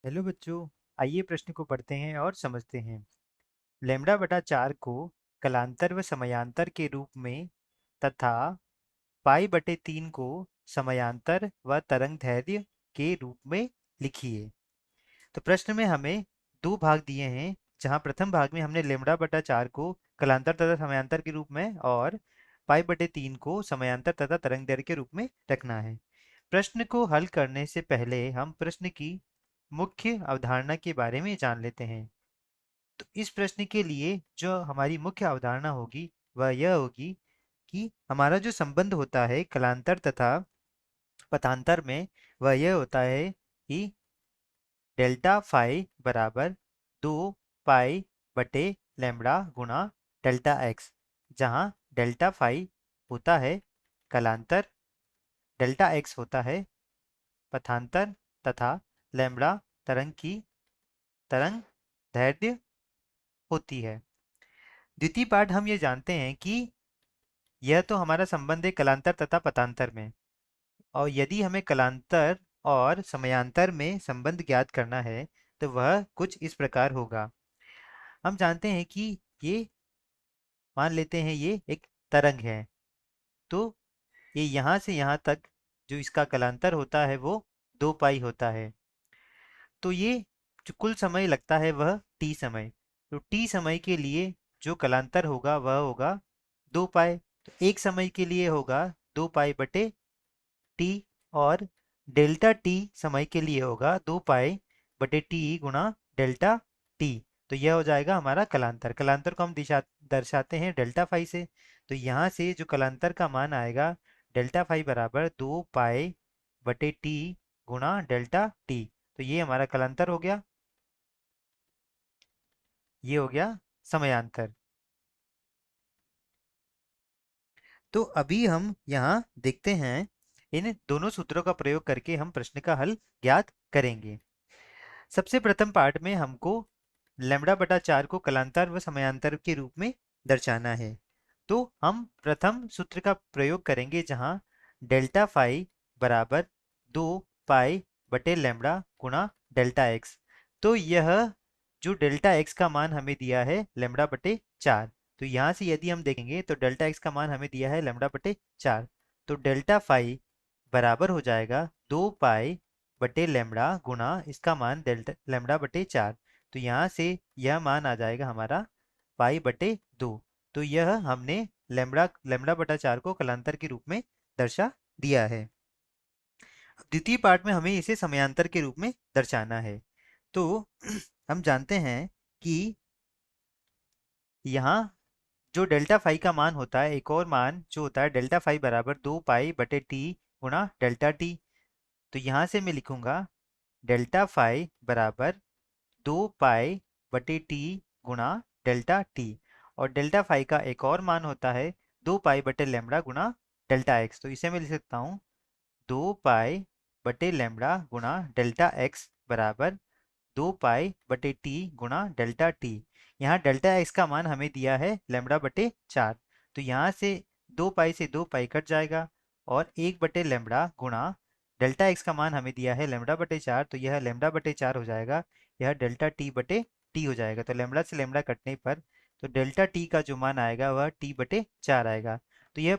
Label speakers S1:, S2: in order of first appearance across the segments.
S1: Hello बच्चों। आइए प्रश्न को पढ़ते हैं और समझते हैं। लैम्ब्डा बटा 4 को कलांतर व समयांतर के रूप में तथा पाई बटे 3 को समयांतर व तरंग दैर्ध्य के रूप में लिखिए। तो प्रश्न में हमें दो भाग दिए हैं, जहां प्रथम भाग में हमने लैम्ब्डा बटा 4 को कलांतर तथा समयांतर के रूप में और पाई बटे 3 को समयांतर तथा तरंग दैर्ध्य के रूप में रखना है। प्रश्न को हल करने से पहले हम प्रश्न की मुख्य अवधारणा के बारे में जान लेते हैं। तो इस प्रश्न के लिए जो हमारी मुख्य अवधारणा होगी वह यह होगी कि हमारा जो संबंध होता है कलांतर तथा पथांतर में, वह यह होता है कि डेल्टा फाई बराबर 2 पाई बटे लैम्ब्डा गुणा डेल्टा एक्स, जहाँ डेल्टा फाई होता है कलांतर, डेल्टा एक्स होता है पथांतर तथा लैम्ब्डा तरंग की तरंग दैर्ध्य होती है। द्वितीय पाठ हम ये जानते हैं कि यह तो हमारा संबंध है कलांतर तथा पथांतर में, और यदि हमें कलांतर और समयांतर में संबंध ज्ञात करना है तो वह कुछ इस प्रकार होगा। हम जानते हैं कि ये, मान लेते हैं ये एक तरंग है, तो ये यहाँ से यहाँ तक जो इसका कलांतर होता है वो 2 पाई होता है। तो ये जो कुल समय लगता है वह टी समय, तो टी समय के लिए जो कलांतर होगा वह होगा 2 पाई। तो एक समय के लिए होगा 2 पाई बटे टी, और डेल्टा टी समय के लिए होगा 2 पाई बटे टी गुणा डेल्टा टी। तो यह हो जाएगा हमारा कलांतर। कलांतर को हम दिशा दर्शाते हैं डेल्टा फाई से। तो यहाँ से जो कलांतर का मान आएगा डेल्टा फाई बराबर 2 पाई बटे टी गुणा डेल्टा टी। तो ये हमारा कलांतर हो गया, ये हो गया समयांतर। तो अभी हम यहाँ देखते हैं, इन दोनों सूत्रों का प्रयोग करके हम प्रश्न का हल ज्ञात करेंगे। सबसे प्रथम पार्ट में हमको लैम्ब्डा बटा 4 को कलांतर व समयांतर के रूप में दर्शाना है। तो हम प्रथम सूत्र का प्रयोग करेंगे, जहाँ डेल्टा फाई बराबर 2 पाई बटे लैम्ब्डा गुणा डेल्टा एक्स। तो यह जो डेल्टा एक्स का मान हमें दिया है लैम्ब्डा बटे 4, तो यहाँ से यदि हम देखेंगे तो डेल्टा एक्स का मान हमें दिया है लैम्ब्डा बटे 4। तो डेल्टा फाई बराबर हो जाएगा 2 पाई बटे लैम्ब्डा गुणा इसका मान डेल्टा लैम्ब्डा बटे 4। तो यहाँ से यह मान आ जाएगा हमारा पाई बटे 2। तो यह हमने लैम्ब्डा लैम्ब्डा बटा 4 को कलांतर के रूप में दर्शा दिया है। द्वितीय पार्ट में हमें इसे समयांतर के रूप में दर्शाना है। तो हम जानते हैं कि यहाँ जो डेल्टा फाई का मान होता है, एक और मान जो होता है डेल्टा फाई बराबर 2 पाई बटे टी गुणा डेल्टा टी। तो यहाँ से मैं लिखूंगा डेल्टा फाई बराबर 2 पाई बटे टी गुणा डेल्टा टी, और डेल्टा फाई का एक और मान होता है 2 पाई बटे लैम्ब्डा गुणा डेल्टा एक्स। तो इसे मैं लिख सकता हूँ 2 पाई बटे लैम्ब्डा गुणा डेल्टा एक्स बराबर 2 पाई बटे टी गुणा डेल्टा टी। यहाँ डेल्टा एक्स का मान हमें दिया है लैम्ब्डा बटे 4। तो यहाँ से 2 पाई से 2 पाई कट जाएगा, और 1 बटे लैम्ब्डा गुणा डेल्टा एक्स का मान हमें दिया है लैम्ब्डा बटे 4, तो यह लैम्ब्डा बटे 4 हो जाएगा, यह डेल्टा टी बटे टी हो जाएगा। तो लैम्ब्डा से लैम्ब्डा कटने पर तो डेल्टा टी का जो मान आएगा वह टी बटे 4 आएगा। तो यह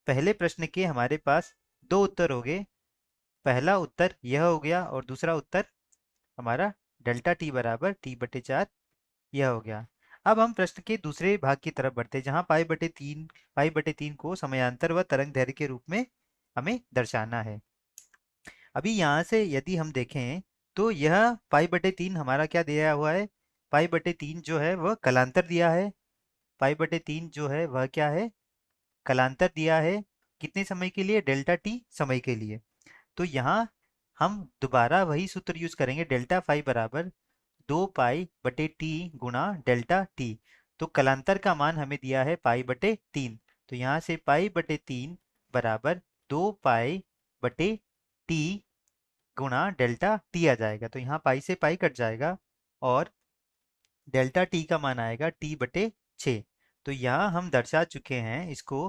S1: पहले प्रश्न के हमारे पास दो उत्तर हो गए। पहला उत्तर यह हो गया, और दूसरा उत्तर हमारा डेल्टा टी बराबर टी बटे 4 यह हो गया। अब हम प्रश्न के दूसरे भाग की तरफ बढ़ते हैं, जहाँ पाई बटे तीन को समयांतर व तरंग दैर्ध्य के रूप में हमें दर्शाना है। अभी यहाँ से यदि हम देखें तो यह पाई बटे 3 हमारा क्या दिया हुआ है, पाई बटे 3 जो है वह कलांतर दिया है। पाई बटे 3 जो है वह क्या है, कलांतर दिया है। कितने समय के लिए, डेल्टा टी समय के लिए। तो यहाँ हम दोबारा वही सूत्र यूज करेंगे, डेल्टा फाई बराबर 2 पाई बटे टी गुणा डेल्टा टी। तो कलांतर का मान हमें दिया है पाई बटे 3। तो यहाँ से पाई बटे 3 बराबर 2 पाई बटे टी गुणा डेल्टा टी आ जाएगा। तो यहाँ पाई से पाई कट जाएगा, और डेल्टा टी का मान आएगा टी बटे 6। तो यहाँ हम दर्शा चुके हैं इसको,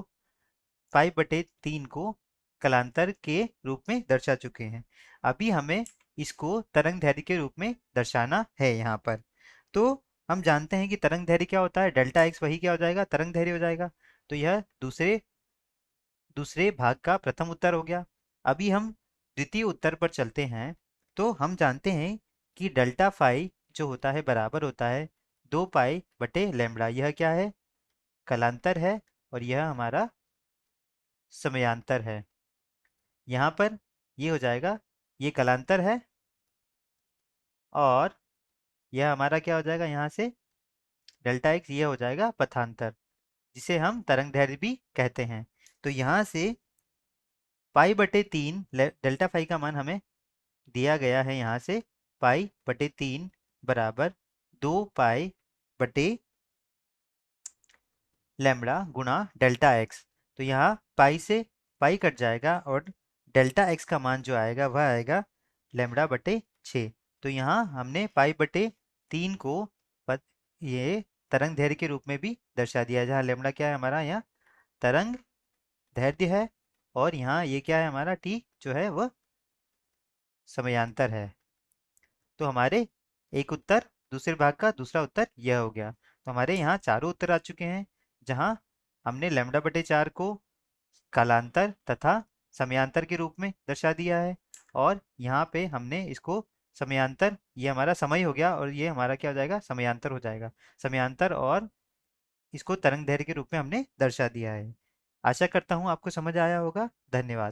S1: पाई बटे 3 को कलांतर के रूप में दर्शा चुके हैं। अभी हमें इसको तरंग दैर्ध्य के रूप में दर्शाना है यहाँ पर। तो हम जानते हैं कि तरंग दैर्ध्य क्या होता है, डेल्टा एक्स वही क्या हो जाएगा, तरंग दैर्ध्य हो जाएगा। तो यह दूसरे दूसरे भाग का प्रथम उत्तर हो गया। अभी हम द्वितीय उत्तर पर चलते हैं। तो हम जानते हैं कि डेल्टा फाई जो होता है बराबर होता है 2 पाई/लैम्बडा। यह क्या है, कलांतर है, और यह हमारा समयांतर है। यहाँ पर ये हो जाएगा, ये कलांतर है, और यह हमारा क्या हो जाएगा, यहाँ से डेल्टा एक्स ये हो जाएगा पथांतर, जिसे हम तरंग दैर्ध्य भी कहते हैं। तो यहाँ से पाई/3 डेल्टा फाई का मान हमें दिया गया है, यहाँ से पाई/3 बराबर 2 पाई/, लैम्बडा गुणा डेल्टा एक्स। तो यहाँ पाई से पाई कट जाएगा, और डेल्टा एक्स का मान जो आएगा वह आएगा लैम्बडा/6। तो यहाँ हमने पाई/3 को ये तरंग दैर्ध्य के रूप में भी दर्शा दिया है, जहाँ लैम्बडा क्या है हमारा, यहाँ तरंग दैर्ध्य है, और यहाँ ये क्या है हमारा, टी जो है वह समयांतर है। तो हमारे एक उत्तर, दूसरे भाग का दूसरा उत्तर यह हो गया। तो हमारे यहाँ चारों उत्तर आ चुके हैं, जहाँ हमने लैम्बडा/4 को कालांतर तथा समयांतर के रूप में दर्शा दिया है, और यहाँ पे हमने इसको समयांतर, ये हमारा समय हो गया, और ये हमारा क्या हो जाएगा, समयांतर हो जाएगा, समयांतर, और इसको तरंग दैर्ध्य के रूप में हमने दर्शा दिया है। आशा करता हूँ आपको समझ आया होगा। धन्यवाद।